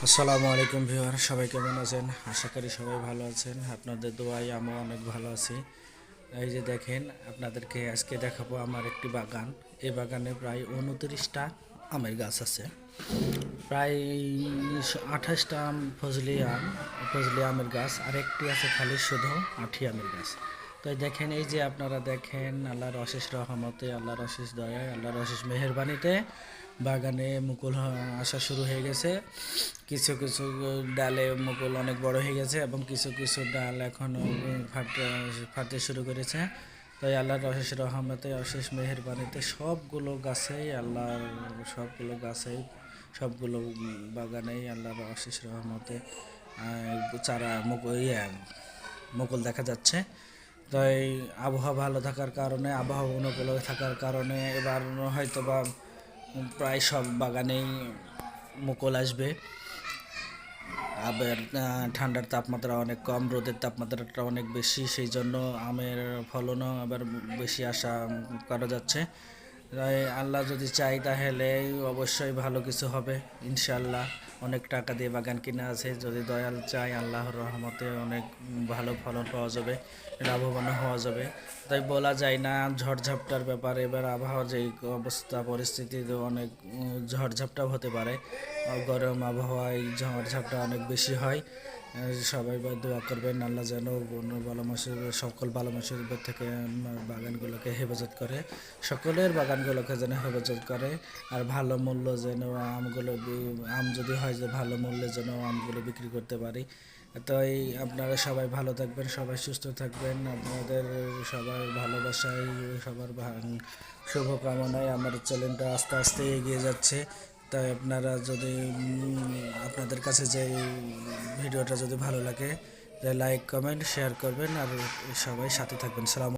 আসসালামু আলাইকুম ভিউয়ার, সবাই কেমন আছেন? আশা করি সবাই ভালো আছেন। আপনাদের দোয়ায় আমিও অনেক ভালো আছি। এই যে দেখেন, আপনাদেরকে আজকে দেখাবো আমার একটি বাগান। এই বাগানে প্রায় 29টা আমের গাছ আছে, প্রায় 28টা ফজলি আমের গাছ, আর একটি আছে খালি শুধু আঁঠি আমের গাছ। তো এই দেখেন, এই যে আপনারা দেখেন, আল্লাহর অশেষ রহমতে, আল্লাহর অশেষ দয়ায়, আল্লাহর অশেষ মেহেরবানিতে বাগানে মুকুল আসা শুরু হয়ে গেছে। কিছু কিছু ডালে মুকুল অনেক বড় হয়ে গেছে এবং কিছু কিছু ডাল এখনও ফাটতে শুরু করেছে। তাই আল্লাহর অশেষ রহমতে, অশেষ মেহেরবানিতে সবগুলো গাছেই সবগুলো বাগানেই আল্লাহর অশেষ রহমতে চারা মুকুল দেখা যাচ্ছে। তাই আবহাওয়া ভালো থাকার কারণে, আবহাওয়া অনুকূল থাকার কারণে এবার হয়তো বা প্রায় সব বাগানেই মুকুল আসবে। আবার ঠান্ডার তাপমাত্রা অনেক কম, রোদের তাপমাত্রাটা অনেক বেশি, সেই জন্য আমের ফলনও আবার বেশি আশা করা যাচ্ছে। তাই আল্লাহ যদি চাই তাহলে অবশ্যই ভালো কিছু হবে ইনশাল্লাহ। অনেক টাকা দিয়ে বাগান কিনা আছে, যদি দয়াল চাই আল্লাহর রহমতে অনেক ভালো ফলন পাওয়া যাবে, লাভবান হওয়া যাবে। তাই বলা যায় না, ঝড়ঝাপটার ব্যাপার, এবার আবহাওয়ার যে অবস্থা পরিস্থিতি অনেক ঝড়ঝাপটাও হতে পারে। গরম আবহাওয়ায় ঝড়ঝাপটা অনেক বেশি হয়। সবাই দোয়া করবেন আল্লাহ যেন সকল বালামাসের উপর থেকে বাগানগুলোকে হেফাজত করে, সকলের বাগানগুলোকে যেন হেফাজত করে। আর ভালো মূল্য যেন আম যদি হয় যে ভালো মূল্যে যেন আমগুলো বিক্রি করতে পারি। তাই আপনারা সবাই ভালো থাকবেন, সবাই সুস্থ থাকবেন। আপনাদের সবার ভালোবাসায়, সবার শুভকামনায় আমার চ্যানেলটা আস্তে আস্তে এগিয়ে যাচ্ছে। তাই আপনারা যদি আপনাদের কাছে যে ভিডিওটা যদি ভালো লাগে, লাইক কমেন্ট শেয়ার করবেন আর সবাই সাথে থাকবেন। সালাম।